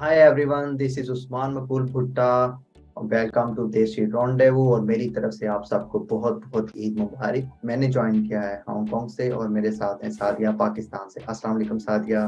Hi everyone, this is Usman मकबूल भुट्टा। Welcome to देसी rendezvous. और मेरी तरफ से आप सबको बहुत बहुत ईद मुबारक। मैंने ज्वाइन किया है हांगकांग से और मेरे साथ हैं सादिया पाकिस्तान से। अस्सलाम वालेकुम Sadia.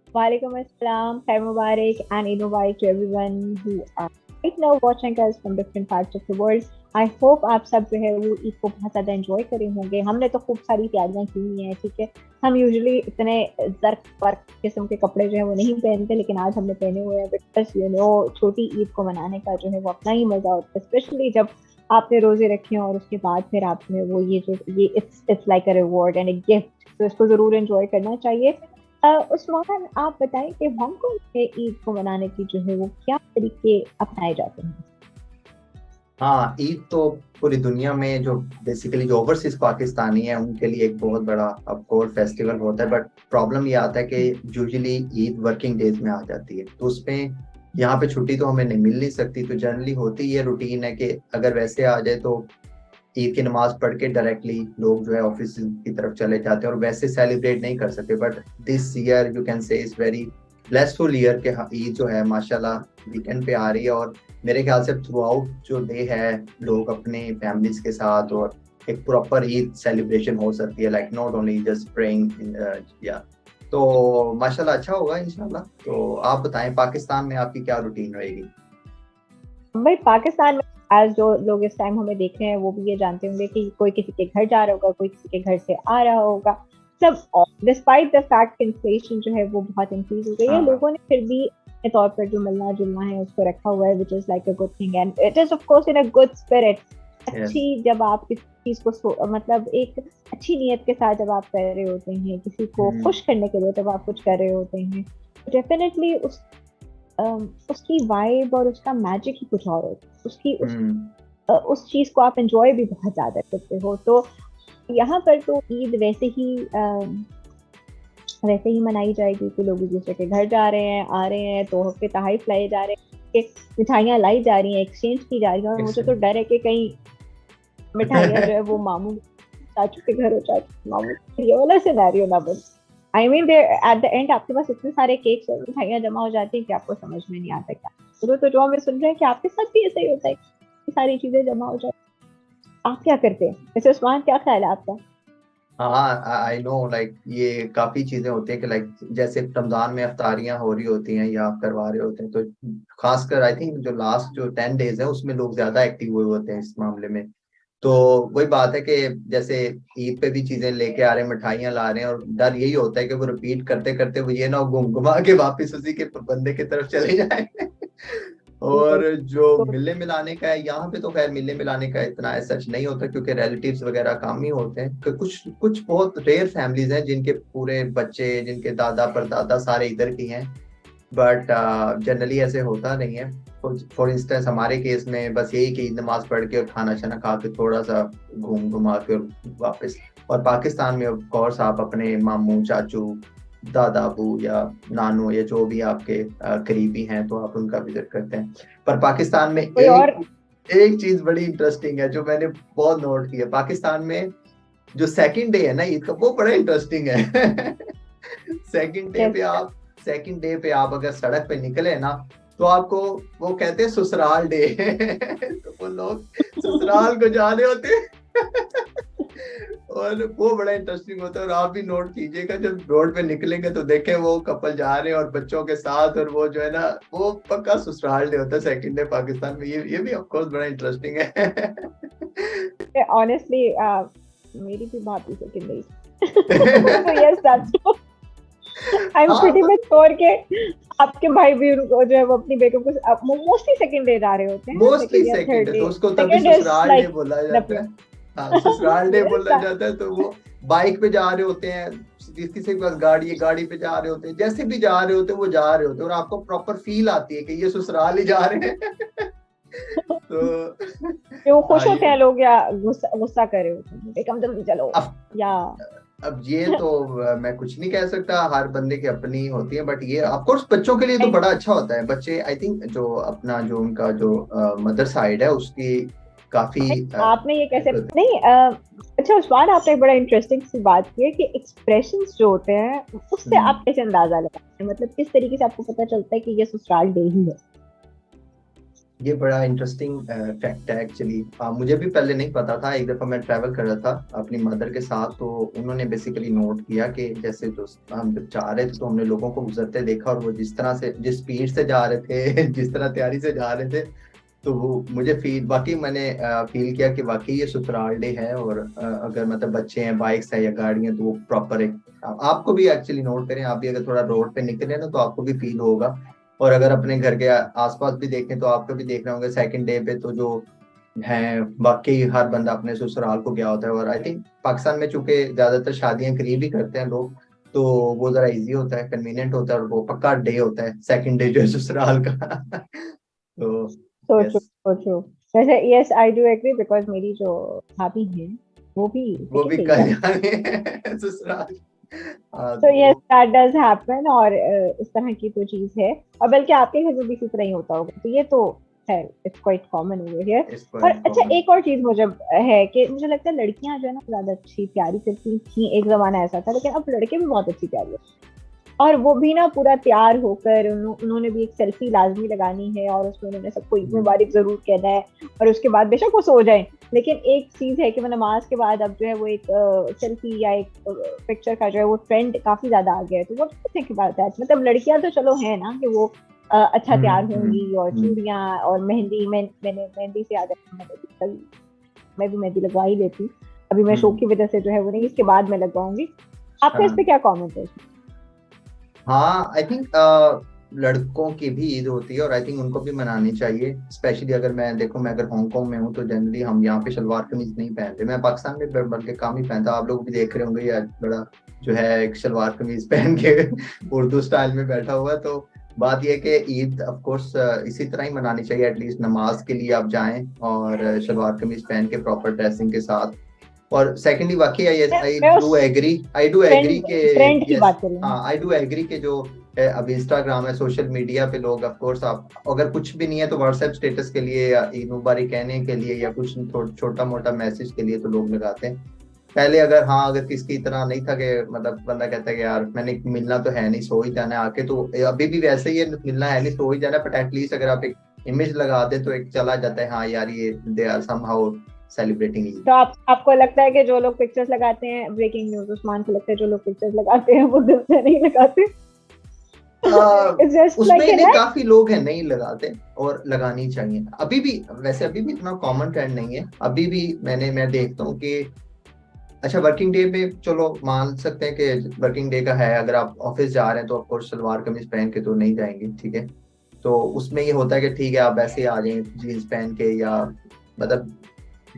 Walaikum Assalam, Khair Mubarak, and Eid Mubarak to everyone who are right now watching us from different parts of the world. I hope आप सब जो है वो ईद को बहुत ज़्यादा एंजॉय करे होंगे। हमने तो खूब सारी तैयारियां की हुई हैं, ठीक है। हम यूजुअली इतने जर्क वर्क किस्म के कपड़े जो है वो नहीं पहनते, लेकिन आज हमने पहने हुए हैं बिकॉज छोटी ईद को मनाने का जो है वो अपना ही मजा होता है, स्पेशली जब आपने रोजे रखे हों और उसके बाद फिर आप जो है वो ये it's like a reward and a gift, तो इसको जरूर एंजॉय करना चाहिए। उस्मान, आप बताएं कि हांगकांग में ईद को मनाने की जो है वो क्या तरीके अपनाए जाते हैं। हाँ, ईद तो पूरी दुनिया में जो बेसिकली जो ओवरसीज पाकिस्तानी है उनके लिए एक बहुत बड़ा ऑफकोर्स फेस्टिवल होता है। बट प्रॉब्लम ये आता है कि यूजुअली ईद वर्किंग डेज में आ जाती है, तो उसमें यहाँ पे छुट्टी तो हमें नहीं मिल नहीं सकती। तो जनरली होती ये रूटीन है कि अगर वैसे आ जाए तो ईद की नमाज पढ़ के डायरेक्टली लोग जो है ऑफिस की तरफ चले जाते हैं और वैसे सेलिब्रेट नहीं कर सकते। But this year you can say is very blessful year के ईद जो है माशाल्लाह वीकेंड पे आ रही है। और मेरे ख्याल से थ्रू आउट जो डे है लोग अपने फैमिलीज के साथ और एक प्रॉपर ईद सेलिब्रेशन हो सकती है, like not only just praying या। तो माशाल्लाह अच्छा होगा इंशाल्लाह। तो आप बताएं पाकिस्तान में आपकी क्या रूटीन रहेगी। भाई, पाकिस्तान में आज जो लोग इस टाइम हमें देख रहे हैं वो भी ये जानते होंगे कि कोई किसी के घर जा रहा होगा, कोई किसी के घर से आ रहा होगा। सब डिस्पाइट द फैक्ट इन्फ्लेशन जो है वो बहुत इंक्रीज हो गई है, हाँ। लोगों ने फिर भी अपने तौर पर जो मिलना जुलना है उसको रखा हुआ है, which is like a good thing and it is of course in a good spirit. Yes. अच्छी जब आप किसी चीज को मतलब एक अच्छी नीयत के साथ जब आप कर रहे होते हैं, किसी को खुश करने के लिए जब आप कुछ कर रहे होते हैं, डेफिनेटली उसकी वाइब और उसका मैजिक ही कुछ और होता है। उस चीज को आप एंजॉय भी बहुत ज्यादा करते हो। तो यहाँ पर तो ईद वैसे ही मनाई जाएगी कि लोग एक दूसरे के घर जा रहे हैं, आ रहे हैं, तो के तहाइफ लाए जा रहे हैं, कि मिठाइयाँ लाई जा रही हैं, एक्सचेंज की जा रही है। और मुझे तो डर है कि कहीं मिठाइयाँ जो है वो मामू चाचू के घर हो, चाचू मामू, ये वाला सिनेरियो ना बन। I mean at the end आपके पास इतने सारे केक्स और मिठाइयाँ जमा हो जाती है कि आपको समझ में नहीं आता क्या। तो जो हमें सुन रहे हैं कि आपके साथ भी ऐसा ही होता है कि सारी चीजें जमा हो जाती है, आप क्या करते हैं वैसे? उस्मान, क्या ख्याल है आपका? हाँ, आई नो, लाइक ये काफी चीजें होती हैं कि लाइक जैसे रमजान में अफ्तारियां हो रही होती हैं या आप करवा रहे होते हैं, तो खासकर आई थिंक जो लास्ट जो 10 डेज है उसमें लोग ज्यादा एक्टिव हुए होते हैं इस मामले में। तो वही बात है कि जैसे ईद पे भी चीजें लेके आ रहे हैं, मिठाइयाँ ला रहे हैं, और डर यही होता है कि वो रिपीट करते करते वो ये ना घुमा के वापस उसी के बंदे की तरफ चले जाए। और बिल्कुल। जो तो मिलने मिलाने का है यहाँ पे तो खैर मिलने मिलाने का इतना सच नहीं होता क्योंकि रिलेटिव्स वगैरह कम ही होते हैं। कुछ कुछ बहुत रेयर फैमिलीज हैं जिनके पूरे बच्चे, जिनके दादा परदादा सारे इधर के हैं। बट जनरली ऐसे होता नहीं है। फॉर इंस्टेंस हमारे केस में बस यही कि नमाज पढ़ के और खाना शाना खा के थोड़ा सा घूम घुमा के और वापस। और पाकिस्तान में ऑफ कोर्स आप अपने मामू चाचू दादा अबू या नानू या जो भी आपके करीबी हैं तो आप उनका विजिट करते हैं। पर पाकिस्तान में कोई और? एक एक चीज बड़ी इंटरेस्टिंग है जो मैंने बहुत नोट की है। पाकिस्तान में जो सेकंड डे है ना ईद का वो बड़ा इंटरेस्टिंग है। सेकंड डे पे कैसे? आप सेकंड डे पे आप अगर सड़क पे निकले ना तो आपको वो कहते हैं ससुराल डे। तो वो लोग ससुराल को जा रहे होते हैं। और वो बड़ा इंटरेस्टिंग होता है। और आप भी नोट कीजिएगा जब रोड पे निकलेंगे तो देखें वो कपल जा रहे हैं और बच्चों के साथ, और वो जो है ना वो पक्का ससुराल डे होता है सेकंड डे पाकिस्तान में। ये भी ऑफ कोर्स बड़ा इंटरेस्टिंग है। ऑनेस्टली मेरी भी भाभी से कि नहीं। तो यस, दैट्स आई एम हाँ, प्रीटी मच श्योर के आपके भाई भी उनको जो है वो अपनी बेगम को मोस्टली सेकंड डे जा रहे होते हैं, मोस्टली सेकंड या सेकंड थर्ड है डे। तो उसको तभी सेकंड इज ससुराल डे लाइक बोला जाता नपला। है। हाँ, ससुराल डे यस, बोला जाता है। तो वो बाइक पे जा रहे होते हैं, किसी के पास गाड़ी है गाड़ी पे जा रहे होते हैं, जैसे भी जा रहे होते हैं वो जा रहे होते हैं, और आपको प्रॉपर फील आती है कि ये ससुराल ही जा रहे हैं। तो वो हाँ खुश होते हैं ये लोग या गुस्सा गुस्सा कर रहे होते हैं, बेगम जल्दी चलो, अब या अब ये तो मैं कुछ नहीं कह सकता, हर बंदे की अपनी होती है। बट ये ऑफ कोर्स बच्चों के लिए तो बड़ा अच्छा होता है। बच्चे आई थिंक जो अपना जो उनका जो मदर साइड है उसकी काफी आपने ये कैसे नहीं अच्छा उस्मान, आपने एक बड़ा इंटरेस्टिंग सी बात की है कि एक्सप्रेशंस जो होते हैं उससे आप कैसे अंदाजा लगाते हैं, मतलब किस तरीके से आपको पता चलता है कि ये ससुराल डे ही है? ये बड़ा इंटरेस्टिंग फैक्ट है एक्चुअली। मुझे भी पहले नहीं पता था। एक दफा मैं ट्रैवल कर रहा था अपनी मदर के साथ, तो उन्होंने बेसिकली नोट किया कि जैसे जो हम जब जा रहे थे तो हमने लोगों को गुजरते देखा, और वो जिस तरह से, जिस स्पीड से जा रहे थे जिस तरह तैयारी से जा रहे थे, तो वो मुझे फील, बाकी मैंने फील किया कि वाकई ये ससुराल डे है। और अगर मतलब बच्चे हैं, बाइक्स है या गाड़ियां, तो वो प्रॉपर एक, आपको भी एक्चुअली नोट करें, आप भी अगर थोड़ा रोड पे निकले ना तो आपको भी फील होगा। और अगर अपने घर के आसपास भी देखें तो आपको भी देखना होगा सेकंड डे पे तो जो है, बाकी हर बंदा अपने ससुराल को गया होता है। और आई थिंक पाकिस्तान में चूंकि ज्यादातर शादियां करीब ही करते हैं लोग, तो वो जरा इजी होता है, कन्वीनियंट होता है, और वो पक्का डे होता है सेकंड डे जो है ससुराल का। तो so true, yes, so true. वैसे yes I do agree, because मेरी जो भाभी है वो भी वो सेकंड भी डे ही कल जाती जाने हैं ससुराल। हाँ, है। तो यस तो दैट डज हैपन, और इस तरह की तो चीज है। और बल्कि आपके घर में भी इसी तरह ही होता होगा, तो ये तो है, it's quite common over here. इस और पर अच्छा एक और चीज मुझे है कि मुझे लगता है लड़कियां जो है ना ज्यादा अच्छी प्यारी करती थी, एक जमाना ऐसा था, लेकिन अब लड़के भी बहुत अच्छी प्यारी है। और वो भी ना पूरा तैयार होकर उन्होंने भी एक सेल्फी लाजमी लगानी है, और उसमें उन्होंने सबको ईद मुबारक जरूर कहना है, और उसके बाद बेशक वो सो जाए। लेकिन एक चीज है कि वो नमाज के बाद अब जो है वो एक सेल्फी या एक पिक्चर का जो है वो ट्रेंड काफी ज्यादा आ गया है। तो वो थिंक अबाउट दैट, मतलब लड़कियां तो चलो है ना कि वो अच्छा तैयार होंगी, और चूड़ियां और मेहंदी, मैंने मेहंदी से याद है, मैं भी मेहंदी लगवा ही लेती। अभी मैं शौक की वजह से जो है वो नहीं, इसके बाद मैं लगवाऊंगी। आपका इस पे क्या कॉमेंट है? हाँ, आई थिंक लड़कों की भी ईद होती है, और आई थिंक उनको भी मनानी चाहिए। स्पेशली अगर मैं देखूं, मैं अगर हांगकांग में हूँ तो जनरली हम यहाँ पे शलवार कमीज नहीं पहनते। मैं पाकिस्तान में बल्कि कम ही पहनता, आप लोग भी देख रहे होंगे यार, बड़ा जो है एक शलवार कमीज पहन के उर्दू स्टाइल में बैठा हुआ है। तो बात यह है कि ईद ऑफ कोर्स इसी तरह ही मनानी चाहिए। एटलीस्ट नमाज के लिए आप जाएं और शलवार कमीज पहन के प्रॉपर ड्रेसिंग के साथ। और सेकेंडली वाकई आई मैं डू उस एग्री, आई डू एग्री के, ट्रेंड की यस, बात कर रही हूँ। हाँ, आई डू एग्री के जो अब इंस्टाग्राम है, सोशल मीडिया पे लोग ऑफ कोर्स, आप अगर कुछ भी नहीं है तो व्हाट्सएप स्टेटस के लिए या ईद मुबारक कहने के लिए या कुछ छोटा मोटा मैसेज के लिए तो लोग लगाते हैं। पहले अगर, हाँ, अगर किसकी इतना नहीं था कि मतलब बंदा कहता है कि यार मैंने मिलना तो है नहीं, सो ही जाना है आके, तो अभी भी वैसे ही है, मिलना है नहीं, सो ही जाना है, बट एटलीस्ट अगर आप एक इमेज लगा दे तो एक चला जाता है, हाँ यार ये they are somehow celebrating Eid. तो आपको लगता है कि जो लोग पिक्चर्स लगाते हैं, ब्रेकिंग न्यूज, उस्मान को लगता है जो लोग पिक्चर्स लगाते हैं वो दिल से नहीं लगाते? उसमें नहीं, काफी लोग हैं नहीं लगाते, और लगानी चाहिए। अभी भी, वैसे अभी भी इतना कॉमन ट्रेंड नहीं है। अभी भी मैं देखता हूँ कि अच्छा, वर्किंग डे पे चलो मान सकते हैं कि वर्किंग डे का है, अगर आप ऑफिस जा रहे हैं तो ऑफकोर्स सलवार कमीज पहन के तो नहीं जाएंगे, ठीक है। तो उसमें ये होता है कि ठीक है आप ऐसे ही आ जाएं जीन्स पहन के, या मतलब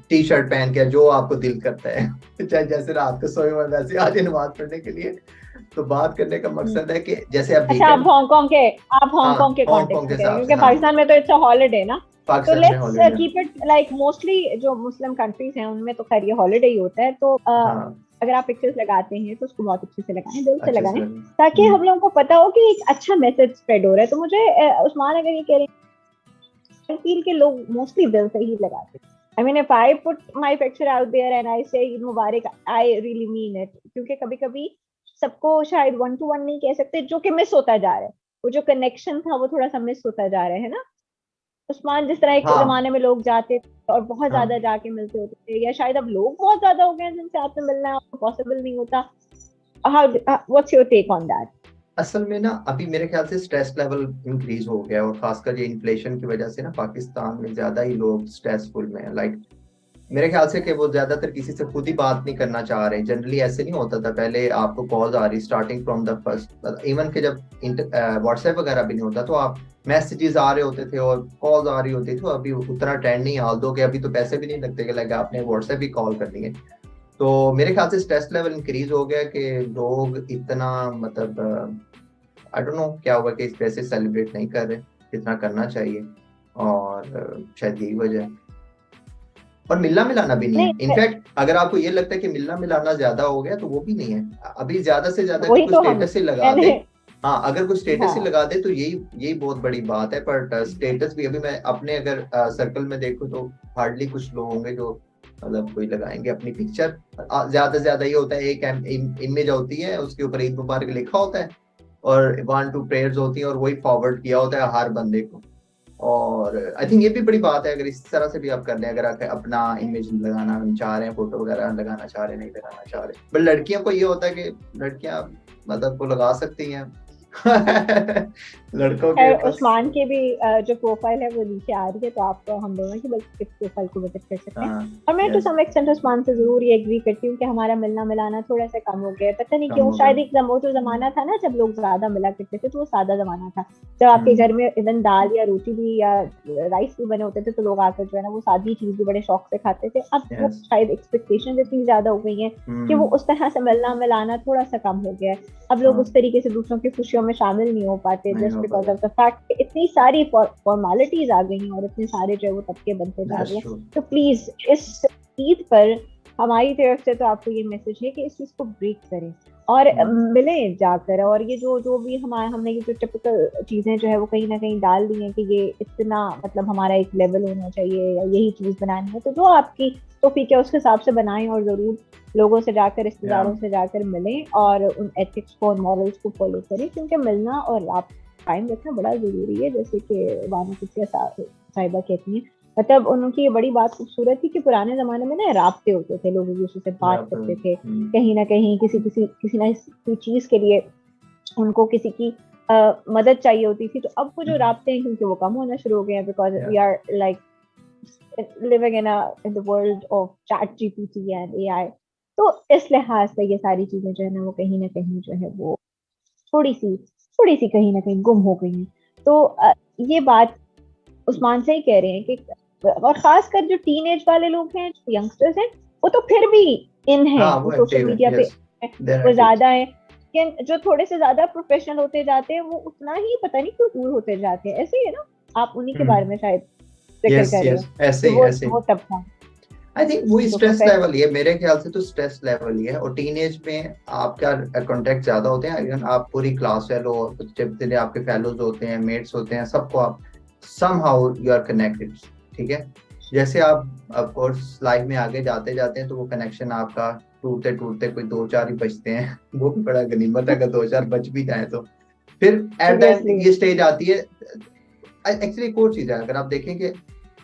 टी शर्ट पहन के, जो आपको दिल करता है चाहे जैसे रात को सोए हुए वैसे आ जाए नमाज पढ़ने के लिए। तो बात करने का मकसद है कि जैसे अब अच्छा, वीकेंड, आप हाँ, हांगकांग के हांगकांग कॉन्टेक्स्ट के में कह रहे हैं, हिसाब से, क्योंकि हाँ, पाकिस्तान में तो इट्स अ हॉलिडे ना। तो पाकिस्तान में let's holiday, keep it like mostly जो मुस्लिम कंट्रीज हैं उनमें तो खैर ये हॉलिडे ही होता है। तो हाँ, अगर आप पिक्चर्स लगाते हैं तो उसको बहुत अच्छे से लगाएं, दिल से अच्छे लगाएं, से। ताकि हम लोगों को पता हो कि एक अच्छा मैसेज स्प्रेड हो रहा है। तो मुझे उस्मान अगर ये कह रहे हैं, आई फील के लोग मोस्टली दिल से ही लगाते हैं। I mean if I put my picture out there and I say Eid Mubarak, I really mean it. क्योंकि कभी कभी सबको शायद वन टू वन नहीं कह सकते, जो कि मिस होता जा रहा है। वो जो कनेक्शन था वो थोड़ा सा मिस होता जा रहा है ना उस्मान? जिस तरह एक हाँ, जमाने में लोग जाते थे और बहुत ज्यादा हाँ, जाके मिलते होते थे, या शायद अब लोग बहुत ज्यादा हो गए हैं जिनसे आपसे मिलना पॉसिबल नहीं होता। How, what's your take on that? असल में ना अभी मेरे ख्याल से स्ट्रेस लेवल इंक्रीज हो गया है, और खासकर ये इन्फ्लेशन की वजह से ना पाकिस्तान में ज्यादा ही लोग स्ट्रेसफुल में है। लाइक मेरे ख्याल से कि वो ज्यादातर किसी से खुद ही बात नहीं करना चाह रहे। जनरली ऐसे नहीं होता था पहले, आपको कॉल्स आ रही starting from the first, even के जब व्हाट्सएप वगैरह भी नहीं होता तो आप मैसेजेस आ रहे होते थे और कॉल्स आ रही होती थी। तो अभी उतना ट्रेंड नहीं है, ऑल दो कि अभी तो पैसे भी नहीं लगते कि लाइक आपने व्हाट्सएप ही कॉल कर लिए। तो मेरे ख्याल से स्ट्रेस लेवल इंक्रीज हो गया कि लोग इतना, मतलब आई डोंट नो क्या हुआ कि इस वजह से सेलिब्रेट नहीं कर रहे जितना करना चाहिए। और शायद यही वजह है। और मिलना मिलाना भी नहीं नहीं, है। इनफैक्ट अगर आपको ये लगता है कि मिलना मिलाना ज्यादा हो गया तो वो भी नहीं है। अभी ज्यादा से ज्यादा कि वही कोई तो हम स्टेटस ही लगा मैंने दे, हाँ, अगर कोई स्टेटस ही हाँ लगा दे तो यही यही बहुत बड़ी बात है। बट स्टेटस भी अभी मैं अपने अगर सर्कल में देखूँ तो हार्डली कुछ लोग होंगे जो मतलब कोई लगाएंगे अपनी पिक्चर। ज्यादा से ज्यादा ये होता है एक इमेज होती है, उसके ऊपर ईद मुबारक लिखा होता है और 1-2 प्रेयर्स होती हैं और वही फॉरवर्ड किया होता है हर बंदे को। और आई थिंक ये भी बड़ी बात है अगर इस तरह से भी आप कर लें, अगर आप अपना इमेज लगाना चाह रहे हैं, फोटो वगैरह लगाना चाह रहे हैं, नहीं लगाना चाह रहे, बट लड़कियों को ये होता है कि लड़कियां मतलब वो लगा सकती हैं। लड़कों के खैर बस। उस्मान की भी जो प्रोफाइल है वो नीचे आ रही है, तो आप हम दोनों की बल्कि प्रोफाइल को विजिट कर सकते हैं। हाँ, और मैं to yes, some extent Usman से जरूर ये एग्री करती हूँ कि हमारा मिलना मिलाना थोड़ा सा कम हो गया है। पता नहीं कम क्यों, हो गया। शायद एक वो जो जमाना था ना जब लोग ज्यादा मिला करते थे, तो वो सादा जमाना था, जब आपके हम्म, घर में इवन दाल या रोटी भी या राइस भी बने होते थे तो लोग आकर जो है ना वो सादी चीज भी बड़े शौक से खाते थे। अब वो यस, शायद एक्सपेक्टेशन इतनी ज्यादा हो गई है कि वो हम्म, उस तरह से मिलना मिलाना थोड़ा सा कम हो गया है। अब लोग हाँ, उस तरीके से दूसरों की खुशियों में शामिल नहीं हो पाते, नहीं जस्ट हो बिकॉज पाया। ऑफ द फैक्ट इतनी सारी फॉर्मेलिटीज आ गई हैं और इतने सारे जो है वो तबके बनते जा दैट्स रहे हैं। ट्रू। तो प्लीज इस ईद पर हमारी तरफ से तो आपको ये मैसेज है कि इस चीज को ब्रेक करें और मिलें जाकर। और ये जो जो भी हमारे हमने ये जो टिपिकल चीजें जो है वो कहीं ना कहीं डाल दी हैं कि ये इतना मतलब हमारा एक लेवल होना चाहिए या यही चीज बनानी है, तो जो आपकी तो ठीक है उसके हिसाब से बनाएं और जरूर लोगों से जाकर या रिश्तेदारों से जाकर मिलें और उन एथिक्स को और मॉरल्स को फॉलो करें, क्योंकि मिलना और आप टाइम रखना बड़ा जरूरी है। जैसे कि वानी कुतिया साहिबा कहती हैं, मतलब उनकी ये बड़ी बात खूबसूरत थी कि पुराने जमाने में ना राब्ते होते थे, लोग एक दूसरे से या बात फिर करते थे, कहीं ना कहीं किसी किसी किसी ना किसी चीज के लिए उनको किसी की मदद चाहिए होती थी। तो अब वो जो राब्ते हैं क्योंकि वो कम होना शुरू हो गए हैं, बिकॉज या we are like living in the world of chat GPT and AI. तो इस लिहाज से ये सारी चीजें जो है ना वो कहीं ना कहीं जो है वो थोड़ी सी थोड़ी सी कहीं ना कहीं गुम हो गई हैं। तो ये बात उस्मान से ही कह रहे हैं कि और खासकर जो टीन एज वाले लोग हैं, जो यंगस्टर्स हैं, वो तो फिर भी इन है, हाँ, वो वो सोशल एक्टिव है, मीडिया पे यस, देयर वो एक्टिव। ज्यादा है। लेकिन जो थोड़े से ज्यादा प्रोफेशनल होते जाते हैं वो उतना ही पता नहीं क्यों दूर होते जाते हैं। ऐसे ही है ना, आप उन्हीं के बारे में शायद जिक्र यस, कर रहे हो यस, ऐसे कि ही, ऐसे ही। वो तबका आई थिंक वो जो स्ट्रेस प्रोफेशनल। लेवल ही है, मेरे ख्याल से तो स्ट्रेस लेवल ही है। और टीनेज में आपका कांटेक्ट ज्यादा होते हैं, इवन आप पूरी क्लास फेलो, जितने आपके फेलोज होते हैं, मेट्स होते हैं, सबको आप समहाउ यू आर कनेक्टेड। ठीक है, जैसे आप ऑफ कोर्स लाइफ में आगे जाते जाते हैं तो वो कनेक्शन आपका टूटते टूटते कोई 2-4 ही बचते हैं। वो भी बड़ा गनीमत है अगर 2-4 बच भी जाए तो। फिर एट द एंड सीरियसली। ये स्टेज आती है। एक्चुअली एक और चीज है, अगर आप देखें कि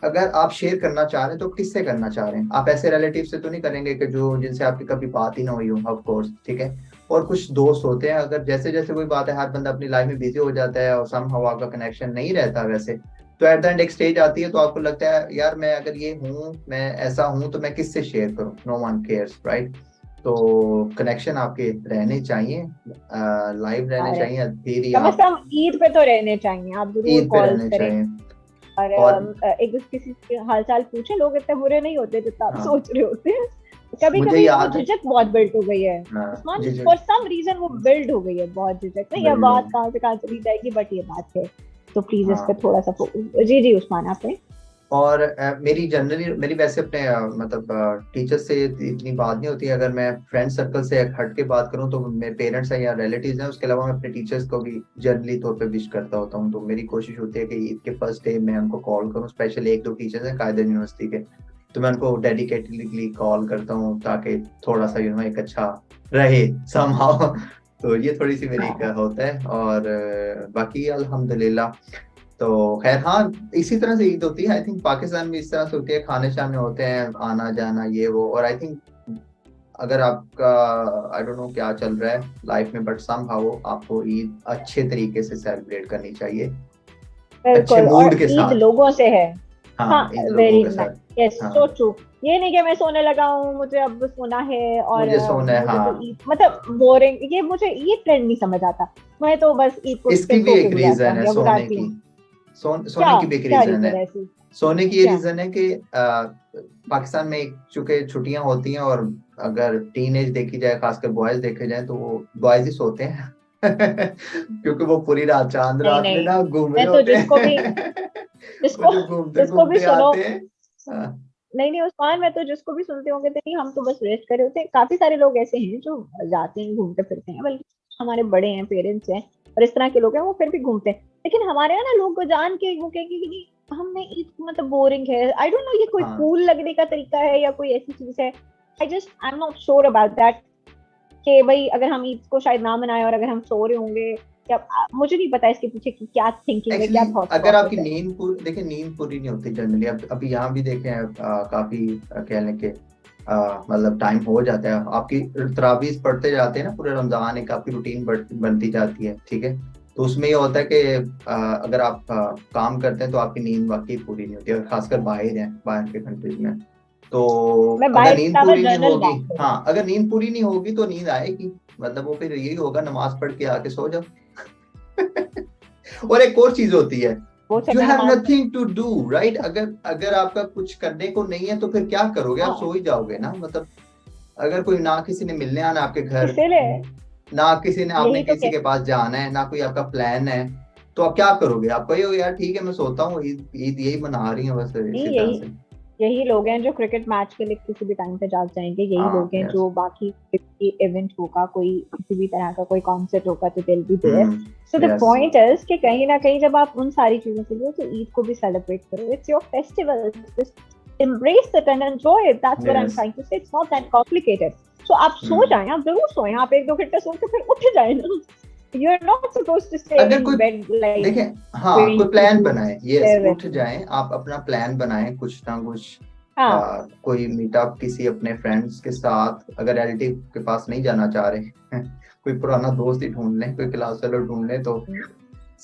अगर आप शेयर करना चाह रहे हैं तो किससे करना चाह रहे हैं, आप ऐसे रिलेटिव से तो नहीं करेंगे कि जो जिनसे आपकी कभी बात ही ना हुई हो, ऑफ कोर्स, ठीक है। और कुछ दोस्त होते हैं, अगर जैसे जैसे कोई बात है, हर बंदा अपनी लाइफ में बिजी हो जाता है और समहाउ आपका कनेक्शन नहीं रहता वैसे, तो एट द एंड एक स्टेज आती है तो आपको लगता है यार मैं अगर ये हूँ, मैं ऐसा हूँ, तो मैं किससे शेयर करूँ, नो वन केयर्स, राइट। तो कनेक्शन आपके रहने चाहिए, लाइव रहने अरे चाहिए, फिर ही कम से आप कम ईद पे तो रहने चाहिए, आप जरूर ईद पे कॉल रहने करें चाहिए। और और एक दूसरे किसी के हाल चाल पूछे। लोग इतने बुरे नहीं होते जितना आप हाँ, सोच रहे होते हैं। कभी मुझे कभी वो याद है। झिझक बहुत बिल्ड हो गई है हाँ, उस्मान, जी जी, फॉर सम रीजन वो बिल्ड हो गई है बहुत झिझक। नहीं ये बिल्ड हो। बात कहाँ से कहाँ चली जाएगी, बट ये बात है। तो प्लीज इस पे हाँ, थोड़ा सा जी जी उस्मान आपने। और मेरी जनरली मेरी वैसे अपने मतलब टीचर से इतनी बात नहीं होती। अगर मैं फ्रेंड सर्कल से हट के बात करूं तो मेरे पेरेंट्स हैं या रिलेटिव्स हैं, उसके अलावा मैं अपने टीचर्स को भी जनरली तौर पे विश करता होता हूं। तो मेरी कोशिश होती है कि ईद के फर्स्ट डे मैं उनको कॉल करूं। स्पेशली 1-2 टीचर्स हैं कायदे यूनिवर्सिटी के, तो मैं उनको डेडिकेटली कॉल करता हूँ ताकि थोड़ा सा एक अच्छा रहे समहाउ। तो ये थोड़ी सी मेरी एक हाँ होता है। और बाकी अल्हम्दुलिल्लाह। तो खैर, हाँ, इसी तरह से ईद होती है। आई थिंक पाकिस्तान में इस तरह से होती है, खाने शाने होते हैं, आना जाना ये वो। और आई थिंक अगर आपका आई डोंट नो क्या चल रहा है लाइफ में, बट सम हाउ आपको ईद अच्छे तरीके से सेलिब्रेट करनी चाहिए, अच्छे बिल्कुल, मूड और के ईद साथ। लोगों से है। हाँ हाँ, ईद लोगों वेरी के नाइस, साथ। यस सो हाँ, ट्रू। ये नहीं कि मैं सोने लगा हूँ मुझे अब सोना है और मुझे सोना है, मुझे तो हाँ। ईद मतलब बोरिंग, ये मुझे ये ट्रेंड नहीं समझ आता। मैं तो बस ईद को इसकी फिर भी सो के एक गुजारता रीजन हूँ है या सोने गुजारती की। हूँ। सोने क्या की भी एक क्या रीजन है। रीजन है ऐसी? सोने की ये क्या? रीजन है कि पाकिस्तान में चूंकि छुट्टियां होती हैं, और अगर टीनेज देखी जाए, खासकर बॉयज देखे जाए, तो वो बॉयज ही सोते हैं। क्योंकि वो पूरी रात चांद नहीं रात में नहीं, ना घूम रहे मैं तो होते जिसको भी हैं। वो जिसको जब घूमते जिसको भी घूमते सुनो, आते हैं। हाँ, नहीं नहीं उस्मान, मैं तो जिसको भी सुनते होंगे तो नहीं हम तो बस रेस्ट करे होते हैं। काफी सारे लोग ऐसे हैं जो जाते हैं घूमते फिरते हैं, बल्कि हमारे बड़े हैं पेरेंट्स हैं और इस तरह के लोग हैं वो फिर भी घूमते हैं। लेकिन हमारे यहाँ ना लोग को जान के वो कहेंगे कि नहीं हमने ईद मतलब बोरिंग है, आई डोंट नो ये कोई हाँ कूल लगने का तरीका है या कोई ऐसी चीज है। I am not sure about that कि भाई अगर हम ईद को शायद ना मनाए और अगर हम सो रहे होंगे या मुझे नहीं पता इसके पीछे की क्या थिंकिंग है, क्या एक्चुअली थॉट अगर आपकी प्रोसेस है। नींद पूरी, देखिए नींद पूरी नहीं होती जनरली। अब अभी यहाँ भी देखें काफी कह लें कि मतलब टाइम हो जाता है, आपकी तरावीज पढ़ते जाते हैं ना पूरे रमजान, एक आपकी रूटीन बनती जाती है, ठीक है। तो उसमें ये होता है कि अगर आप काम करते हैं तो आपकी नींद वाकई पूरी नहीं होती है, खासकर बाहर है, बाहर के कंट्रीज में। तो मैं अगर बाय नींद का पूरी नहीं जनरल होगी, बात करूँ। हाँ अगर नींद पूरी नहीं होगी तो नींद आएगी, मतलब वो फिर यही होगा, नमाज पढ़ के आके सो जाओ। और एक और चीज होती है, वो यू समय हैव नमाज नथिंग टू डू राइट। अगर अगर आपका कुछ करने को नहीं है तो फिर क्या करोगे, आप हाँ सो ही जाओगे ना। मतलब अगर कोई ना किसी ने मिलने आना आपके घर, इसीलिए ना किसी ने आपने यही तो किसी के पास जाना है, ना कोई आपका प्लान है, तो आप क्या करोगे, आप कहोगे यार ठीक है मैं सोता हूँ, ईद ईद यही मना रही है बस इसी तरह यही से। यही लोग हैं जो क्रिकेट मैच के लिए किसी भी टाइम पे जाग जाएंगे, यही हाँ लोग हैं यस। जो बाकी इवेंट होगा, कोई किसी भी तरह का कोई कॉन्सर्ट होगा तो दिल भी there. So the yes. Point is कि कहीं ना कहीं जब आप उन सारी चीजों के लिए तो ईद को भी सेलिब्रेट करो, it's your festival, embrace it and enjoy it, that's what I'm yes. trying to say, it's not that complicated. So आप सो जाएं, आप जरूर सोएं, आप एक दो घंटे सो के फिर उठ जाएं ना। You're not supposed to stay अगर in कोई bed like देखें, हाँ कोई 20 प्लान to बनाए, यस 7. उठ जाएं, आप अपना प्लान बनाएं कुछ ना कुछ। हाँ कोई मीटअप किसी अपने फ्रेंड्स के साथ, अगर रिलेटिव के पास नहीं जाना चाह रहे कोई पुराना दोस्त ही ढूंढ लें, कोई क्लास फेलो ढूंढ लें, तो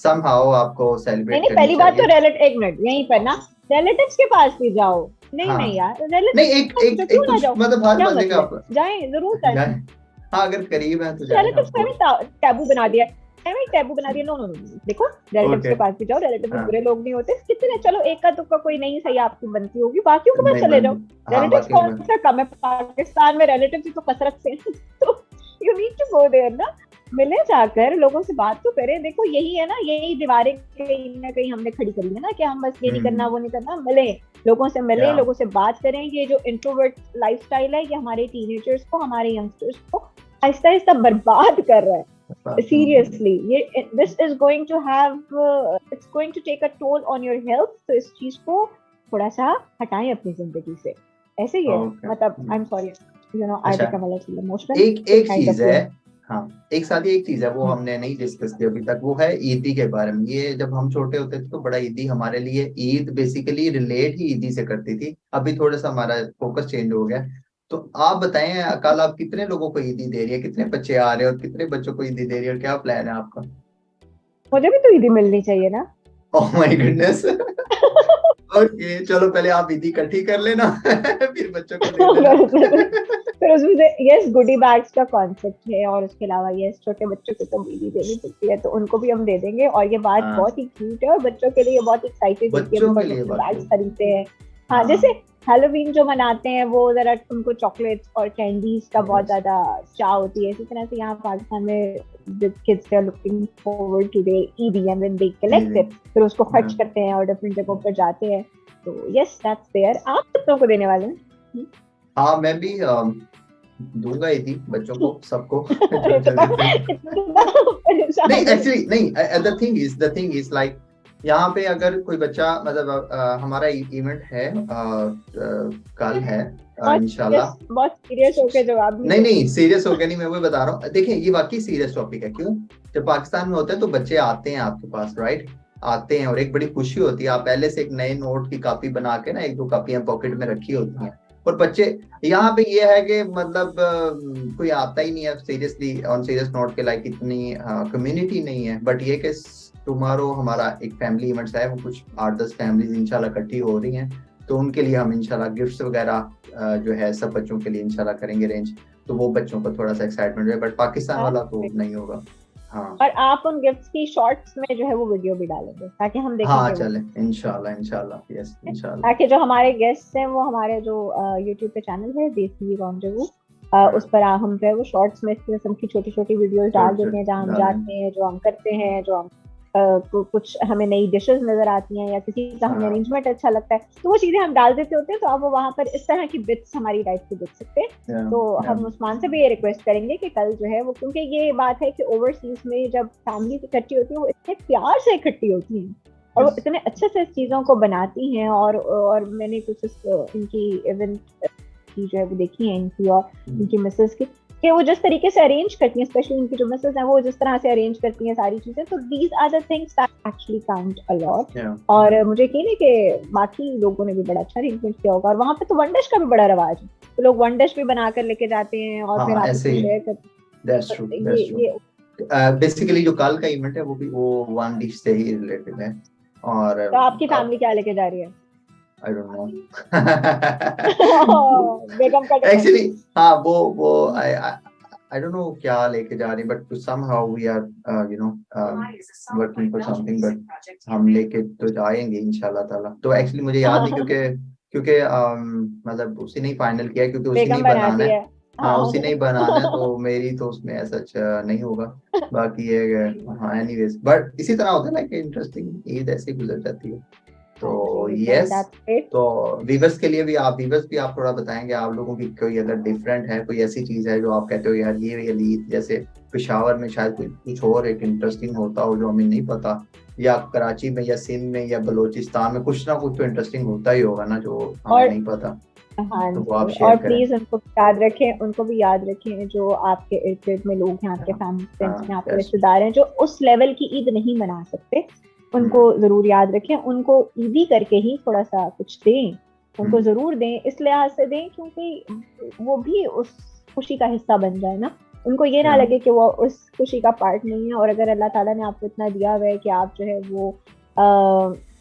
समहाउ आपको नहीं सेलिब्रेट नहीं, करनी पहली बात तो चाहिए। रिलेटिव, एक मिनट यहीं पर ना, रिलेटिव्स के पास भी जाओ। नहीं हाँ नहीं यार, नहीं, रिलेटिव्स एक के पास एक क्यों एक ना कुछ जाओ, मतलब हर क्या बंदे का मतलब है, जाएं जरूर जाएं। जाए। हाँ अगर करीब है तो जाए रिलेटिव्स ऑफ का भी कोर्स। टैबू बना दिया है, नहीं टैबू बना दिया, नो नो नो, देखो रिलेटिव्स ओके। के पास भी जाओ, रिलेटिव भी हाँ बुरे लोग नहीं होते, कितने चलो एक का तुक्का कोई नहीं सही आपकी बनती होगी, बाकियों के पास नहीं चले जाओ। बनती। हाँ रिलेटिव्स बाकी कौन सा कम है पाकिस्तान में, रिलेटिव्स ही तो कसरत से हैं। तो you need to go there ना, मिले जाकर लोगों से बात तो करें। देखो यही है ना, यही दीवारें कहीं ना कहीं हमने खड़ी करी है ना कि हम बस ये नहीं करना वो नहीं करना, मिले लोगों से, मिले या लोगों से बात करें। ये जो इंट्रोवर्ट लाइफस्टाइल है ये हमारे टीनेजर्स को, हमारे यंगस्टर्स को आहिस्ता आहिस्ता बर्बाद कर रहा है। Seriously, this is going to have it's going to take a toll on your health, तो इस चीज को थोड़ा सा हटाएं अपनी जिंदगी से। ऐसे ही है, ओके। मतलब I'm sorry, you know I अच्छा become a little emotional, एक this एक kind चीज of है, thing। हाँ एक साथ ही एक चीज है वो हमने नहीं डिस्कस की अभी तक, वो है ईदी के बारे में। ये जब हम छोटे होते थे तो बड़ा ईदी हमारे लिए, ईद बेसिकली रिलेट ही ईदी से करती थी। अभी थोड़ा सा हमारा फोकस चेंज हो गया। तो आप बताएं कल आप कितने लोगों को ईदी दे रही है, कितने बच्चे आ रहे हैं और कितने बच्चों को ईदी दे रही है, और क्या प्लान है आपका? मुझे भी तो ईदी मिलनी चाहिए ना। Oh my goodness. ओके चलो पहले आप ईदी इकट्ठी कर लेना फिर बच्चों को दे देना। फिर उसमें से यस गुडी बैग्स का कॉन्सेप्ट है, और उसके अलावा यस छोटे बच्चों को तो ईदी देनी पड़ती है, तो उनको भी हम दे देंगे। और ये बात हाँ बहुत ही क्यूट है और बच्चों के लिए बहुत एक्साइटेड होती है, बच्चों के बिकॉज लिए अपने बात बैग्स है। खरीदते हैं। हाँ हाँ जैसे हैलोवीन जो मनाते हैं वो जरा उनको चॉकलेट्स और कैंडीज का बहुत यस। ज्यादा चाह होती है, इसी तरह से यहाँ पाकिस्तान में the kids are looking forward to their Eid and when they collect ईदी। it फिर उसको खर्च हाँ करते हैं और डिफरेंट जगहों पर जाते हैं। तो यस दैट्स देयर। आप कितनों को देने वाले हैं? हाँ मैं भी दूंगा ही थी बच्चों को, सबको जो इतना जल्दी से। इतना परेशान नहीं है। एक्चुअली नहीं, द थिंग इज लाइक यहाँ पे अगर कोई बच्चा मतलब हमारा इवेंट है कल है बहुत इंशाल्लाह। बहुत सीरियस होके जवाब नहीं नहीं देते। नहीं सीरियस हो गया, नहीं मैं वही बता रहा हूँ। देखिए ये वाकई सीरियस टॉपिक है, क्यों? जब पाकिस्तान में होता है तो बच्चे आते हैं आपके पास, राइट? आते हैं और एक बड़ी खुशी होती है, आप पहले से एक नए नोट की कॉपी बना के ना, एक दो कॉपियां पॉकेट में रखी होती हैं। और बच्चे यहाँ पे ये है कि मतलब कोई आता ही नहीं है सीरियसली ऑन सीरियस नोट के, लाइक इतनी कम्युनिटी नहीं है। बट ये कि टुमारो हमारा एक फैमिली इवेंट्स है, वो कुछ 8-10 फैमिलीज इंशाल्लाह इकट्ठी हो रही हैं, तो उनके लिए हम इंशाल्लाह गिफ्ट्स वगैरह जो है सब बच्चों के लिए इंशाल्लाह करेंगे अरेंज, तो वो बच्चों को थोड़ा सा एक्साइटमेंट है। बट पाकिस्तान वाला तो नहीं होगा। हाँ और आप उन गिफ्ट्स की शॉर्ट्स में जो है वो वीडियो भी डालेंगे ताकि हम हाँ देखेंगे वो, चले इंशाल्लाह इंशाल्लाह, यस इंशाल्लाह। ताकि जो हमारे गेस्ट हैं वो हमारे जो यूट्यूब पे चैनल है देसी रॉन्डेवू, उस पर हम जो है वो शॉर्ट्स में इस किस्म की छोटी छोटी वीडियोस डाल देते हैं जहाँ हम डालें। जाते हैं, जो हम करते हैं, जो हम कुछ हमें नई डिशेस नजर आती हैं या किसी का हमें अरेंजमेंट अच्छा लगता है, तो वो चीजें हम डाल देते होते हैं, तो अब वो वहां पर इस तरह की बिट्स हमारी लाइफ के देख सकते हैं। तो हम उस्मान से भी ये रिक्वेस्ट करेंगे कि कल जो है वो, क्योंकि ये बात है कि ओवरसीज में जब फैमिली इकट्ठी होती है वो इतने प्यार से इकट्ठी होती है और वो इतने अच्छे से इस चीजों को बनाती हैं, और मैंने कुछ इनकी इवेंट की जो है वो देखी है इनकी और इनकी मिसेस की, कि वो जिस तरीके से अरेंज करती हैं, स्पेशली इनकी जो मिसेस हैं वो जिस तरह से अरेंज करती हैं सारी चीजें, तो these are the things that actually count a lot. और मुझे यकीन है कि बाकी लोगों ने भी बड़ा अच्छा अरेंजमेंट किया होगा, और वहां पे तो वन डिश का भी बड़ा रवाज है, तो लोग वन डिश भी बनाकर लेके जाते हैं और फिर आपस में शेयर करते हैं। बेसिकली जो कल का इवेंट है वो भी वो वन डिश से ही रिलेटेड है। और तो आपकी फैमिली क्या लेके जा रही है? I don't know. बेगम का Actually, हाँ वो I don't know क्या लेके जा रही हैं, but somehow we are working for something, but हम लेके तो जाएंगे इंशाल्लाह ताला। तो एक्चुअली मुझे याद नहीं, क्योंकि मतलब उसी ने फाइनल किया है, क्योंकि उसी ने बनाना है। हाँ, उसी ने ही बनाना है, तो मेरी तो उसमें ऐसा अच्छा नहीं होगा। बाकी ये हाँ एनीवेज, बट इसी तरह होता है ना कि इंटरेस्टिंग ईद ऐसे गुजर जाती है। तो यस, तो वीवर्स के लिए भी वीवर्स भी आप थोड़ा बताएंगे, आप लोगों की कोई अगर डिफरेंट है, कोई ऐसी चीज है जो आप कहते हो यार ये ईद जैसे पेशावर में शायद कुछ और एक इंटरेस्टिंग होता हो जो हमें नहीं पता, या कराची में या सिंध में या बलोचिस्तान में कुछ ना कुछ तो इंटरेस्टिंग होता ही होगा ना जो हमें नहीं पता। हाँ, तो आप और प्लीज उनको याद रखें, उनको भी याद रखें जो आपके इर्द गिर्द में लोग हैं, आपके फैमिली फ्रेंड्स में, आपके रिश्तेदार हैं जो उस लेवल की ईद नहीं मना सकते, उनको जरूर याद रखें, उनको ईदी करके ही थोड़ा सा कुछ दें, उनको जरूर दें, इस लिहाज से दें क्योंकि वो भी उस खुशी का हिस्सा बन जाए ना, उनको ये ना लगे कि वो उस खुशी का पार्ट नहीं है। और अगर अल्लाह ताला ने आपको इतना दिया हुआ है कि आप जो है वो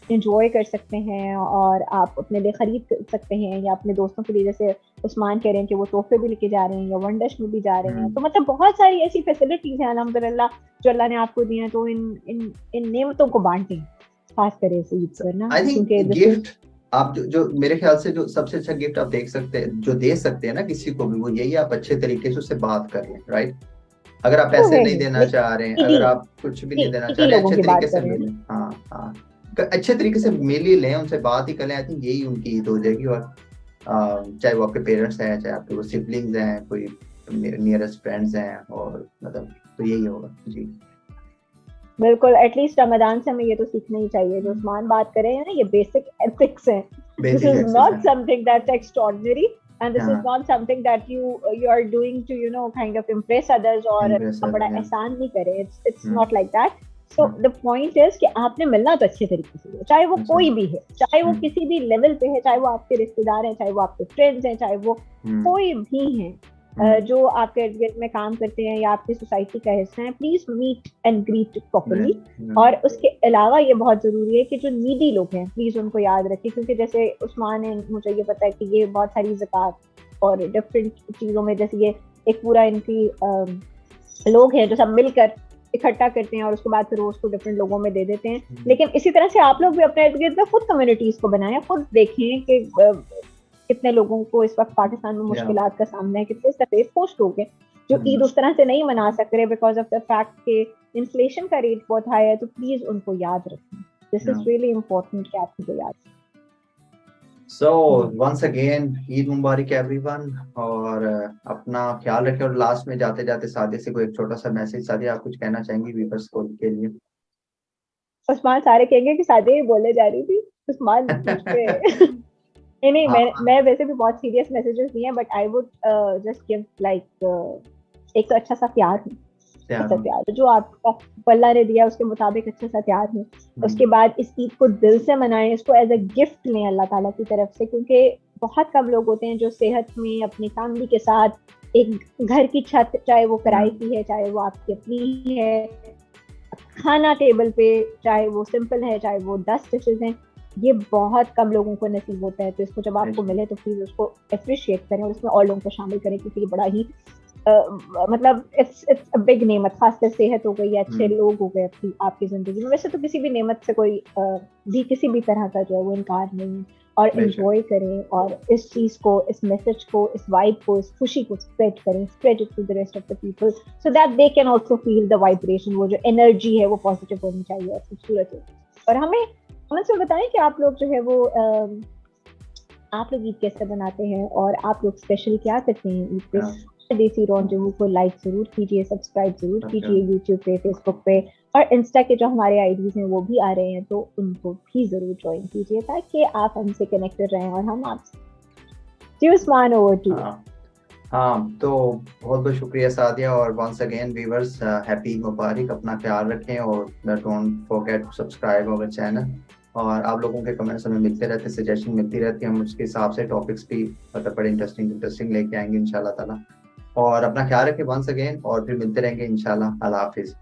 एंजॉय कर सकते हैं और आप अपने लिए खरीद सकते हैं, या अपने दोस्तों के लिए, जैसे उस्मान कह रहे हैं कि वो तोहफे भी लेके जा रहे हैं या वन डिश में भी जा रहे हैं, तो मतलब बहुत सारी ऐसी फैसिलिटीज हैं अल्हम्दुलिल्लाह जो अल्लाह ने आपको दी हैं, तो इन नेमतों को बांटें, खास करे से ईद पर ना। क्योंकि गिफ्ट आप जो मेरे ख्याल से जो सबसे अच्छा गिफ्ट आप देख सकते हैं, जो दे सकते हैं ना किसी को भी, वो यही आप अच्छे तरीके से उससे बात कर लें, राइट? अगर आप पैसे नहीं देना चाह रहे हैं, अगर आप कुछ भी नहीं देना चाह रहे, अच्छे तरीके से मिलें, हाँ अच्छे तरीके से मिल ही लें, उनसे बात ही करें, आई थिंक यही उनकी ईद हो जाएगी। और चाहे वो आपके पेरेंट्स हैं, चाहे आपके वो सिबलिंग्स हैं, कोई नियरेस्ट फ्रेंड्स हैं, और मतलब तो यही होगा जी। बिल्कुल, एटलीस्ट रमजान से हमें ये तो सीखना ही चाहिए, जो उस्मान बात कर रहे हैं ना, ये बेसिक एथिक्स हैं। This is not something that's extraordinary, and this is not something that you are doing to kind of impress others और बड़ा एहसान नहीं करे, it's not like that. So the point is कि आपने मिलना तो अच्छे तरीके से, चाहे वो कोई भी है, चाहे वो किसी भी लेवल पे है, चाहे वो आपके रिश्तेदार हैं, चाहे वो आपके फ्रेंड्स हैं, चाहे वो कोई भी हैं जो आपके इर्द गिर्द में काम करते हैं या आपकी सोसाइटी का हिस्सा है, please meet and greet properly. और उसके अलावा ये बहुत जरूरी है कि जो नीडी लोग हैं प्लीज उनको याद रखें, क्योंकि जैसे उस्मान है, मुझे ये पता है कि ये बहुत सारी ज़कात और डिफरेंट चीज़ों में, जैसे ये एक पूरा इनकी लोग हैं जो सब मिलकर इकट्ठा करते हैं और उसके बाद फिर उसको डिफरेंट लोगों में दे देते हैं, लेकिन इसी तरह से आप लोग भी अपने इर्द गिर्द में खुद कम्युनिटीज को बनाएं, खुद देखें कि कितने लोगों को इस वक्त पाकिस्तान में मुश्किलात का सामना है, कितने सफेद पोस्ट लोग हैं जो ईद उस तरह से नहीं मना सक रहे बिकॉज ऑफ द फैक्ट कि इन्फ्लेशन का रेट बहुत हाई है, तो प्लीज उनको याद रखें, दिस इज रियली इम्पोर्टेंट कि आप उनको याद रखें। So once again ईद मुबारक एवरीवन, और अपना ख्याल रखें। और लास्ट में जाते जाते सादे से कोई एक छोटा सा मैसेज, सादे आप कुछ कहना चाहेंगी व्यूअर्स को के लिए? उस्मान सारे कहेंगे कि सादे बोले जा रही थी, उस्मान नहीं मैं वैसे भी बहुत सीरियस मैसेजेस दिए हैं, but I would just give like एक तो अच्छा सा प्यार है, अच्छा प्यार जो आपका अल्लाह ने दिया उसके मुताबिक अच्छा सा प्यार है। उसके बाद इस ईद को दिल से मनाएं, इसको एज अ गिफ्ट लें अल्लाह ताला की तरफ से, क्योंकि बहुत कम लोग होते हैं जो सेहत में अपनी फैमिली के साथ एक घर की छत, चाहे वो किराए की है चाहे वो आपकी अपनी है, खाना टेबल पे चाहे वो सिंपल है चाहे वो 10 डिशेज हैं, ये बहुत कम लोगों को नसीब होता है। तो इसको जब आपको मिले तो प्लीज उसको अप्रिशिएट करें और उसमें और लोगों को शामिल करें, क्योंकि ये बड़ा ही मतलब इट्स अ बिग नेमत, खासकर सेहत हो गई या अच्छे हम्म, लोग हो गए अपनी आपकी जिंदगी में। वैसे तो किसी भी नेमत से कोई भी किसी भी तरह का जो है वो इनकार नहीं है। और बेशक। एंजॉय करें और इस चीज को, इस मैसेज को, इस वाइब को, इस खुशी को स्प्रेड करें, spread it to the rest of the people so that they can also feel the vibration. वो जो एनर्जी है वो पॉजिटिव होनी चाहिए और खूबसूरत होनी चाहिए। और हमें कमेंट्स में बताएं कि आप लोग जो है वो आप लोग ईद कैसे बनाते हैं और आप लोग स्पेशल क्या करते हैं ईद पे। हाँ, देसी रॉन्जू को लाइक जरूर कीजिए, सब्सक्राइब जरूर अच्छा। कीजिए यूट्यूब पे, फेसबुक पे, और इंस्टा के जो हमारे आईडीज हैं वो भी आ रहे हैं, तो उनको भी जरूर ज्वाइन कीजिए ताकि आप हमसे कनेक्टेड रहें और हम आपसे। जी उस्मान, ओवर टू यू। हाँ हाँ, तो बहुत बहुत शुक्रिया सादिया, और once again viewers happy Mubarak, अपना ख्याल रखें और don't forget to subscribe our channel. और आप लोगों के कमेंट्स हमें मिलते रहते, सजेशन मिलती रहती है, हम उसके हिसाब से टॉपिक्स भी मतलब बड़े इंटरेस्टिंग इंटरेस्टिंग लेके आएंगे इंशाल्लाह ताला। और अपना ख्याल रखें वंस अगेन, और फिर मिलते रहेंगे इंशाल्लाह। अल्लाह हाफिज़।